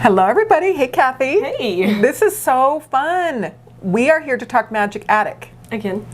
Hello everybody, hey Kathy. Hey. This is so fun. We are here to talk Magic Attic. Again.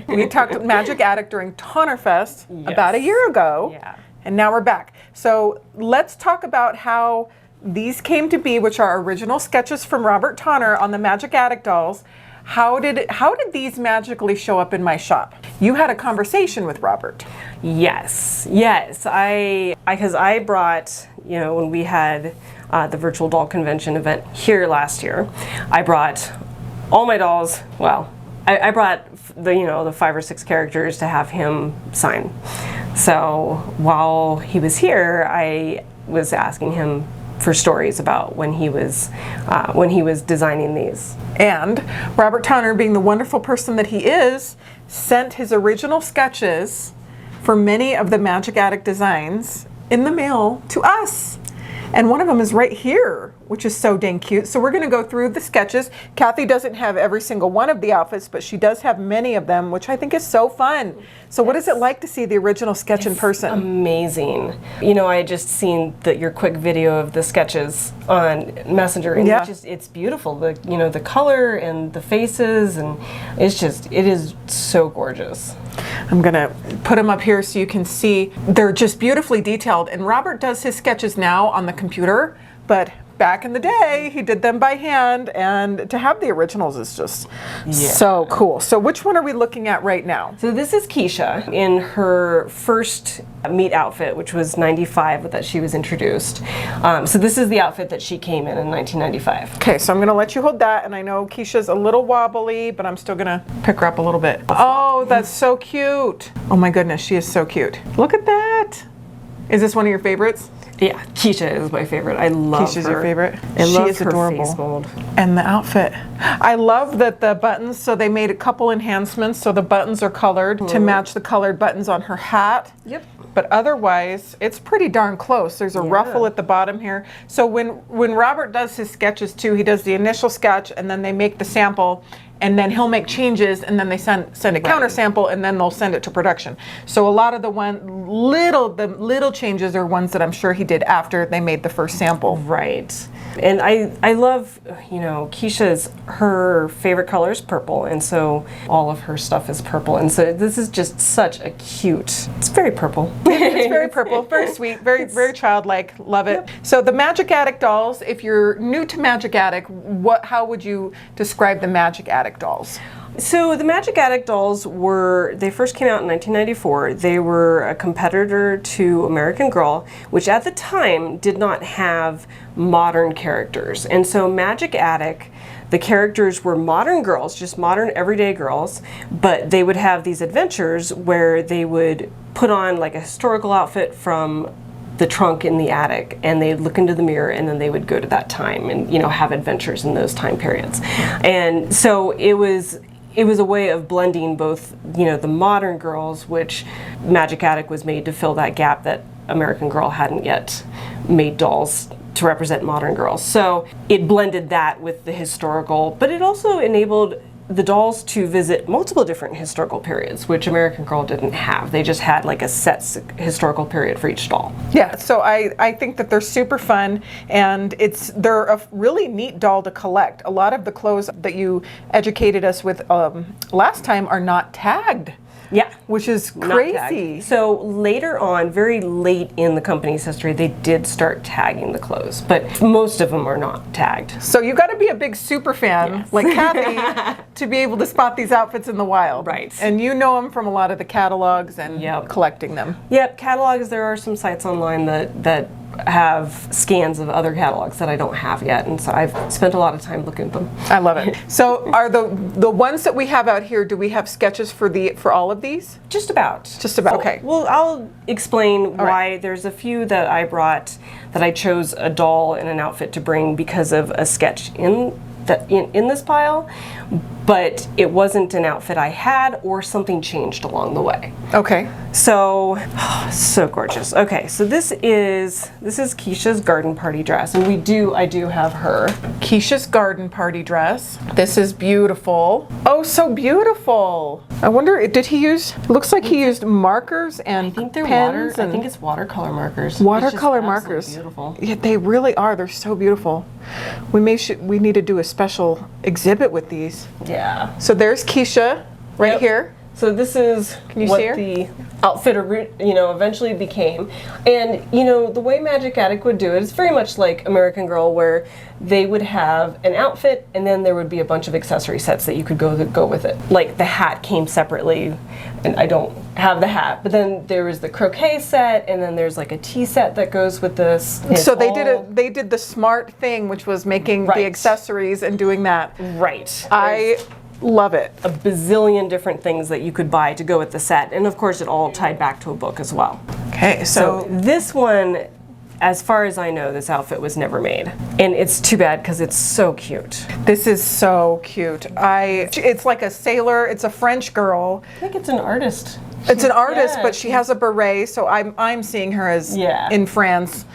we talked Magic Attic during Toner Fest about a year ago. Yeah. And now we're back. So let's talk about how these came to be, which are original sketches from Robert Tonner on the Magic Attic dolls. How did these magically show up in my shop? You had a conversation with Robert. Yes. Because I brought, when we had the virtual doll convention event here last year, I brought all my dolls. Well, I brought the 5 or 6 characters to have him sign. So while he was here, I was asking him for stories about when he was designing these. And Robert Tonner, being the wonderful person that he is, sent his original sketches for many of the Magic Attic designs in the mail to us. And one of them is right here, which is so dang cute. So we're going to go through the sketches. Kathy doesn't have every single one of the outfits, but she does have many of them, which I think is so fun. So what is it like to see the original sketch in person? Amazing. I had just seen your quick video of the sketches on Messenger, and it's beautiful. The color and the faces, and it is so gorgeous. I'm gonna put them up here so you can see. They're just beautifully detailed, and Robert does his sketches now on the computer, but back in the day he did them by hand, and to have the originals is just so cool. So which one are we looking at right now? So this is Keisha in her first meet outfit, which was 95 that she was introduced. So this is the outfit that she came in 1995. Okay, so I'm gonna let you hold that, and I know Keisha's a little wobbly, but I'm still gonna pick her up a little bit. Oh, that's so cute. Oh my goodness, she is so cute. Look at that. Is this one of your favorites? Yeah, Keisha is my favorite. I love Keisha's her. your favorite? I love she is her adorable. face mold. And the outfit. I love that the buttons, so they made a couple enhancements, so the buttons are colored to match the colored buttons on her hat. Yep. But otherwise, it's pretty darn close. There's a ruffle at the bottom here. So when Robert does his sketches too, he does the initial sketch, and then they make the sample, and then he'll make changes, and then they send a counter sample, and then they'll send it to production. So a lot of the little changes are ones that I'm sure he did after they made the first sample. Right. And I love, Keisha's, her favorite color is purple, and so all of her stuff is purple. And so this is just such a cute, it's very purple. It's very purple, very sweet, very childlike, love it. Yep. So the Magic Attic dolls, if you're new to Magic Attic, how would you describe the Magic Attic dolls? So the Magic Attic dolls they first came out in 1994. They were a competitor to American Girl, which at the time did not have modern characters. And so Magic Attic, the characters were modern girls, just modern everyday girls, but they would have these adventures where they would put on like a historical outfit from the trunk in the attic, and they'd look into the mirror, and then they would go to that time and have adventures in those time periods. And so it was a way of blending both, the modern girls, which Magic Attic was made to fill that gap that American Girl hadn't yet made dolls to represent modern girls. So it blended that with the historical, but it also enabled the dolls to visit multiple different historical periods, which American Girl didn't have. They just had like a set historical period for each doll. Yeah, so I think that they're super fun, and they're a really neat doll to collect. A lot of the clothes that you educated us with last time are not tagged. Yeah. Which is crazy. So later on, very late in the company's history, they did start tagging the clothes, but most of them are not tagged. So you got to be a big super fan like Kathy to be able to spot these outfits in the wild. Right. And you know them from a lot of the catalogs and collecting them. Yep, catalogs, there are some sites online that have scans of other catalogs that I don't have yet, and so I've spent a lot of time looking at them. I love it. So are the ones that we have out here, do we have sketches for all of these? Just about. Just about, okay. Well, I'll explain why. There's a few that I brought that I chose a doll and an outfit to bring because of a sketch in that in this pile, but it wasn't an outfit I had, or something changed along the way. Okay. So, so gorgeous. Okay, so this is Keisha's garden party dress, and I do have her. Keisha's garden party dress. This is beautiful. Oh, so beautiful. I wonder, did he use, looks like he used markers and I think they're pens. I think it's watercolor markers. Watercolor It's just absolutely markers. Beautiful. Yeah, they really are. They're so beautiful. We need to do a special exhibit with these. Yeah. So there's Keisha right Yep. here. So this is you what see her? the outfit, eventually became. And, the way Magic Attic would do it is very much like American Girl, where they would have an outfit and then there would be a bunch of accessory sets that you could go with it. Like the hat came separately, and I don't have the hat, but then there was the croquet set, and then there's like a tea set that goes with this. So they did the smart thing, which was making the Right. accessories and doing that. Right. I love it. A bazillion different things that you could buy to go with the set, and of course it all tied back to a book as well. Okay, So this one, as far as I know, this outfit was never made, and it's too bad because it's so cute. this is so cute. It's like a sailor. It's a French girl. I think it's an artist. It's an artist, Yeah, but she has a beret, so I'm seeing her as Yeah. in France.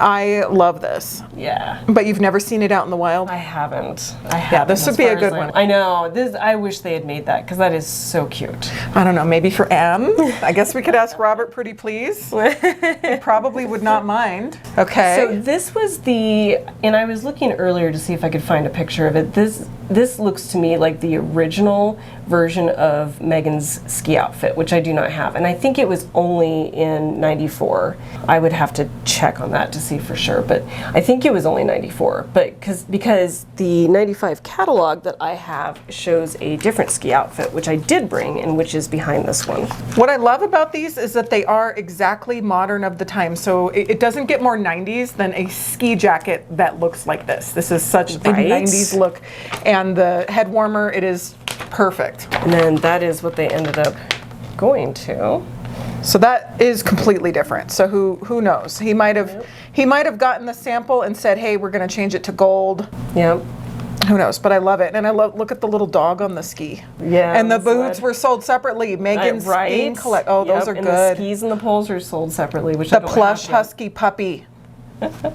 I love this. Yeah. But you've never seen it out in the wild? I haven't. this would as be a far as good I one. know. I know. I wish they had made that because that is so cute. I don't know, maybe for Anne? I guess we could ask Robert, pretty please. He probably would not mind. Okay. So this was and I was looking earlier to see if I could find a picture of it. This looks to me like the original version of Megan's ski outfit, which I do not have. And I think it was only in 94. I would have to check on that to see for sure, but I think it was only 94. But because the 95 catalog that I have shows a different ski outfit, which I did bring, and which is behind this one. What I love about these is that they are exactly modern of the time. So it doesn't get more 90s than a ski jacket that looks like this. This is such Right? a 90s look. And the head warmer, it is perfect. And then that is what they ended up going to. So that is completely different. So who knows? He might have gotten the sample and said, "Hey, we're going to change it to gold." Yep. Who knows? But I love it, and look at the little dog on the ski. Yeah. And the on the boots sled. were sold separately. Megan's skiing collect. Oh, those are and good. The skis and the poles are sold separately, which I The don't plush have yet. husky puppy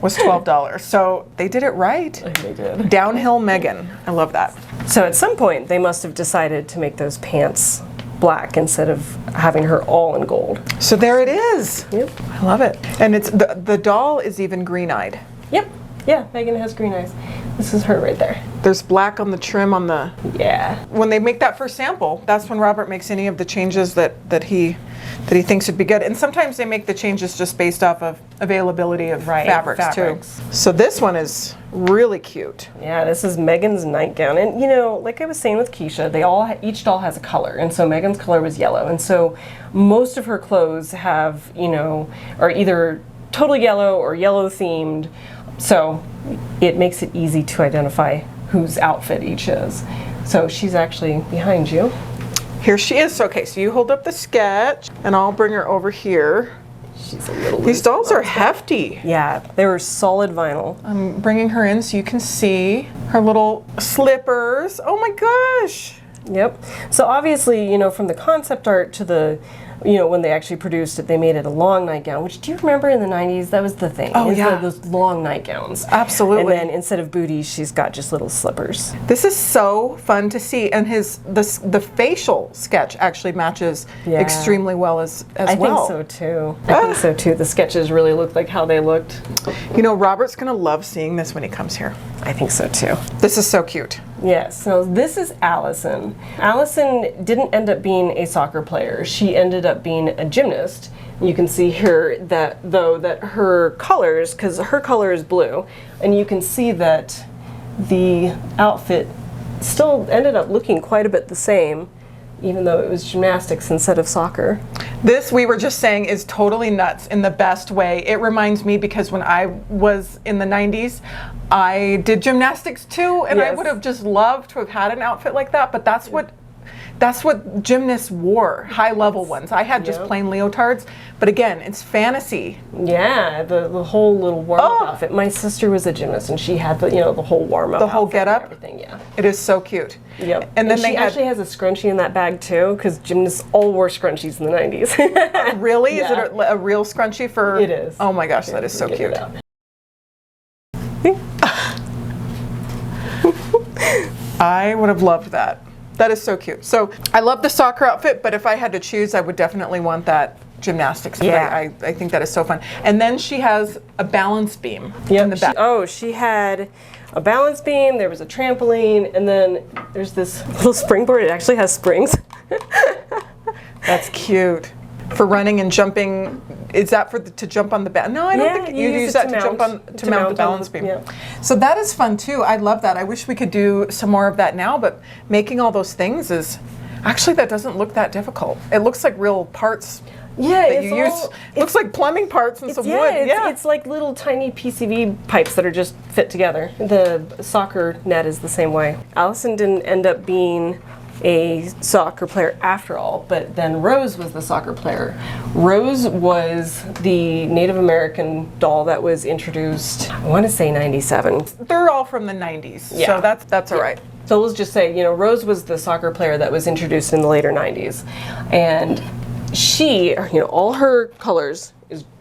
was $12. So they did it right. They did. Downhill Megan. I love that. So at some point, they must have decided to make those pants black instead of having her all in gold. So there it is. Yep. I love it. And it's the doll is even green-eyed. Yep. Yeah, Megan has green eyes. This is her right there. There's black on the trim on the. Yeah. When they make that first sample, that's when Robert makes any of the changes that he thinks would be good. And sometimes they make the changes just based off of availability of fabrics too. So this one is really cute. Yeah, this is Megan's nightgown. And like I was saying with Keisha, each doll has a color. And so Megan's color was yellow. And so most of her clothes have, are either totally yellow or yellow themed. So it makes it easy to identify whose outfit each is. So she's actually behind you. Here she is. Okay, so you hold up the sketch and I'll bring her over here. She's a little These dolls are hefty. Yeah, they were solid vinyl. I'm bringing her in so you can see her little slippers. Oh my gosh. Yep. So obviously, from the concept art to the, when they actually produced it, they made it a long nightgown, which do you remember in the 90s? That was the thing. Oh, yeah. Those long nightgowns. Absolutely. And then instead of booties, she's got just little slippers. This is so fun to see, and the facial sketch actually matches Yeah. extremely well as I well. think so too. I think so too. The sketches really looked like how they looked. Robert's gonna love seeing this when he comes here. I think so too. This is so cute. Yes, so this is Allison. Allison didn't end up being a soccer player. She ended up being a gymnast. You can see here that her colors, because her color is blue, and you can see that the outfit still ended up looking quite a bit the same, even though it was gymnastics instead of soccer. This, we were just saying, is totally nuts in the best way. It reminds me because when I was in the 90s, I did gymnastics too, and I Yes. would have just loved to have had an outfit like that, but that's what That's what gymnasts wore, high-level ones. I had just plain leotards, but again, it's fantasy. Yeah, the whole little warm-up outfit. My sister was a gymnast, and she had the the whole warm-up, the whole get-up, everything. Yeah, it is so cute. Yep. And then she actually has a scrunchie in that bag too, because gymnasts all wore scrunchies in the 90s. Really? Is it a real scrunchie for? It is. Oh my gosh, that is so cute. I would have loved that. That is so cute. So I love the soccer outfit, but if I had to choose, I would definitely want that gymnastics. Yeah. I think that is so fun. And then she has a balance beam in the back. She had a balance beam, there was a trampoline, and then there's this little springboard. It actually has springs. That's cute. For running and jumping, is that to jump on the balance? No, I don't think you use that to jump on to mount the balance beam. Yeah. So that is fun too. I love that. I wish we could do some more of that now, but making all those things is actually, that doesn't look that difficult. It looks like real parts. Yeah, that you use. Looks like plumbing parts and some wood. It's like little tiny PCV pipes that are just fit together. The soccer net is the same way. Allison didn't end up being a soccer player after all, but then Rose was the soccer player. Rose was the Native American doll that was introduced, I want to say 97. They're all from the 90s, so that's all right. So let's just say, Rose was the soccer player that was introduced in the later 90s. And she, all her colors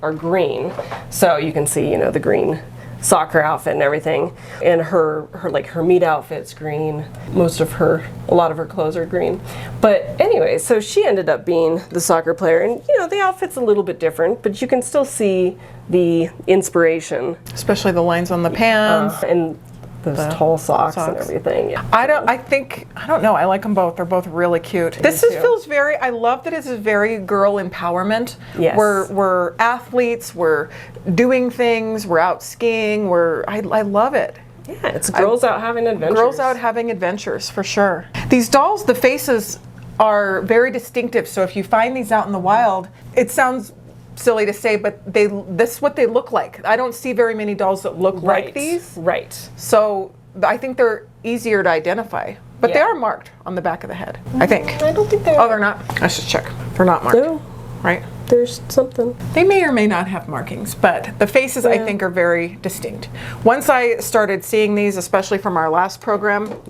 are green. So you can see, the green soccer outfit and everything. And her meet outfit's green. A lot of her clothes are green. But anyway, so she ended up being the soccer player. And, the outfit's a little bit different, but you can still see the inspiration. Especially the lines on the pants. And those tall socks and everything. Yeah. I don't know. I like them both. They're both really cute. Feels very, I love that it's a very girl empowerment. Yes. We're athletes, we're doing things, we're out skiing, I love it. Yeah, it's girls out having adventures. Girls out having adventures, for sure. These dolls, the faces are very distinctive, so if you find these out in the wild, it sounds silly to say, but this is what they look like. I don't see very many dolls that look like these. Right. So I think they're easier to identify. But they are marked on the back of the head, I think. I don't think they are. Oh, they're not? I should check. They're not marked. No. Right? There's something. They may or may not have markings, but the faces I think are very distinct. Once I started seeing these, especially from our last program,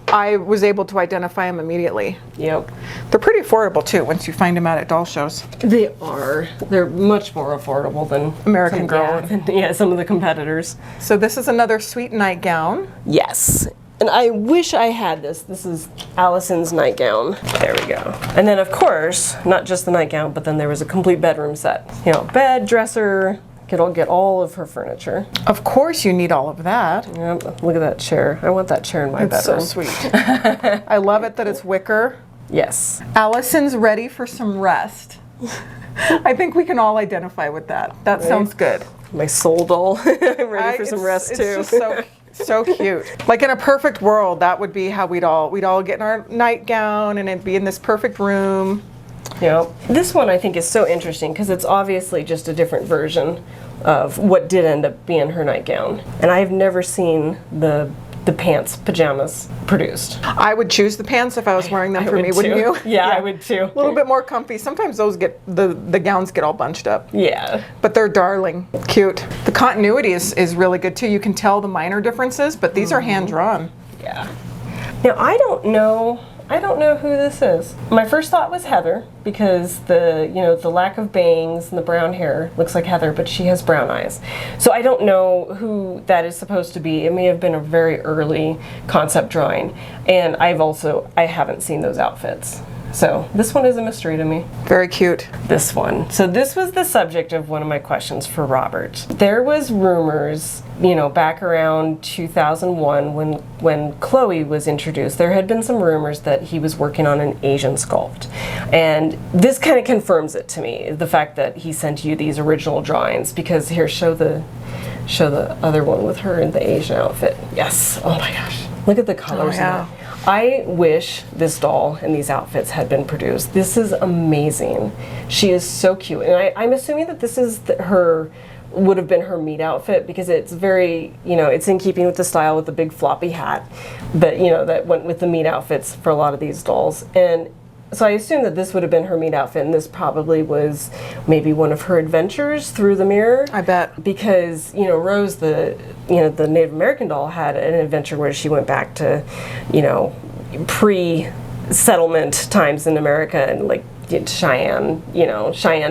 I was able to identify them immediately. Yep. They're pretty affordable too once you find them out at doll shows. They are. They're much more affordable than American Girl. Some of the competitors. So this is another sweet nightgown. Yes. And I wish I had this. This is Allison's nightgown. There we go. And then of course, not just the nightgown, but then there was a complete bedroom set. Bed, dresser, get all of her furniture. Of course you need all of that. Yep. Look at that chair. I want that chair in my bedroom. It's so sweet. I love it that it's wicker. Yes. Allison's ready for some rest. I think we can all identify with that. That sounds good. My soul doll. I'm ready for some rest too. It's just so cute. Like in a perfect world, that would be how we'd all get in our nightgown and it'd be in this perfect room. Yep. This one I think is so interesting because it's obviously just a different version of what did end up being her nightgown. And I've never seen the pajamas produced. I would choose the pants if I was wearing them for me, wouldn't you? Yeah, I would too. A little bit more comfy. Sometimes those the gowns get all bunched up. Yeah. But they're darling. Cute. The continuity is really good too. You can tell the minor differences, but these are hand drawn. Yeah. Now I don't know who this is. My first thought was Heather because the lack of bangs and the brown hair looks like Heather, but she has brown eyes. So I don't know who that is supposed to be. It may have been a very early concept drawing. And I haven't seen those outfits. So this one is a mystery to me. Very cute. This one. So this was the subject of one of my questions for Robert. There was rumors, back around 2001 when Chloe was introduced, there had been some rumors that he was working on an Asian sculpt. And this kind of confirms it to me, the fact that he sent you these original drawings, because here, show the other one with her in the Asian outfit. Yes. Oh my gosh. Look at the colors in that. I wish this doll and these outfits had been produced. This is amazing. She is so cute. And I'm assuming that this is her would have been her meet outfit, because it's very, it's in keeping with the style with the big floppy hat, but that went with the meet outfits for a lot of these dolls. And so I assume that this would have been her meet outfit, and this probably was maybe one of her adventures through the mirror. I bet. Because, Rose, the Native American doll, had an adventure where she went back to, pre-settlement times in America, and like Cheyenne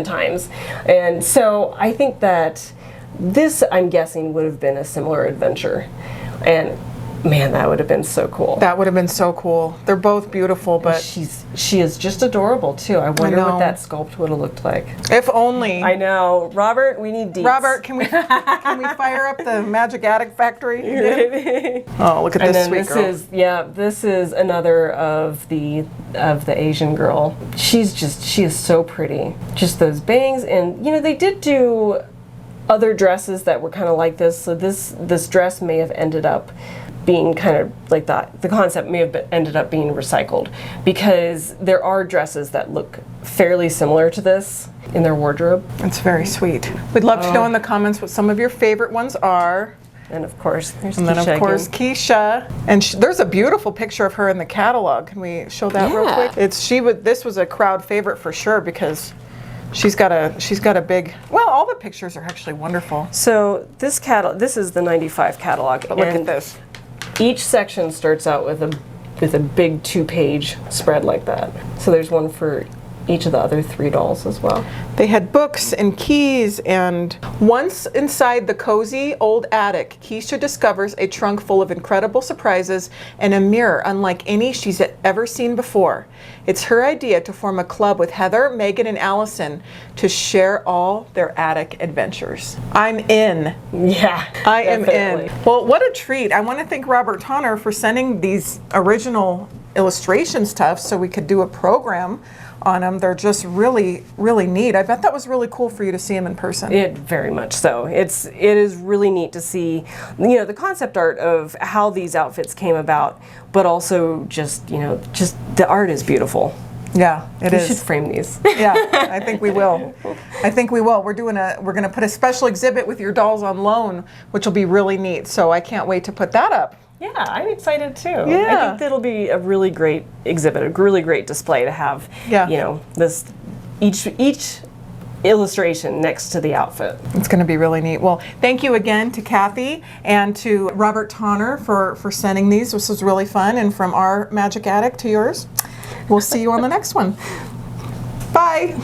times. And so I think that this, I'm guessing, would have been a similar adventure. And man, that would have been so cool. That would have been so cool. They're both beautiful, but she is just adorable too. I wonder what that sculpt would have looked like. If only. I know. Robert, we need deets. Robert, can we fire up the Magic Attic factory again? Oh, look at this sweet girl. This is another of the Asian girl. She is so pretty. Just those bangs, and they did do other dresses that were kind of like this. So this dress may have ended up being kind of like that. The concept may have ended up being recycled, because there are dresses that look fairly similar to this in their wardrobe. It's very sweet. We'd love to know in the comments what some of your favorite ones are. And of course, there's and Keisha then of course again. Keisha, and there's a beautiful picture of her in the catalog. Can we show that real quick? This was a crowd favorite for sure, because she's got a big. Well, all the pictures are actually wonderful. So this is the '95 catalog. But look at this. Each section starts out with a big 2-page spread like that. So there's one for each of the other 3 dolls as well. They had books and keys, and once inside the cozy old attic, Keisha discovers a trunk full of incredible surprises and a mirror unlike any she's ever seen before. It's her idea to form a club with Heather, Megan, and Allison to share all their attic adventures. I'm in. Yeah, I am in. Well, what a treat. I want to thank Robert Tonner for sending these original illustration stuff so we could do a program on them. They're just really, really neat. I bet that was really cool for you to see them in person. It very much so. It is really neat to see, the concept art of how these outfits came about, but also just the art is beautiful. Yeah, it is. We should frame these. Yeah, I think we will. We're going to put a special exhibit with your dolls on loan, which will be really neat. So I can't wait to put that up. Yeah, I'm excited too. Yeah. I think that'll be a really great exhibit, a really great display to have. Yeah. This each illustration next to the outfit. It's going to be really neat. Well, thank you again to Kathy and to Robert Tonner for sending these. This was really fun, and from our Magic Attic to yours. We'll see you on the next one. Bye.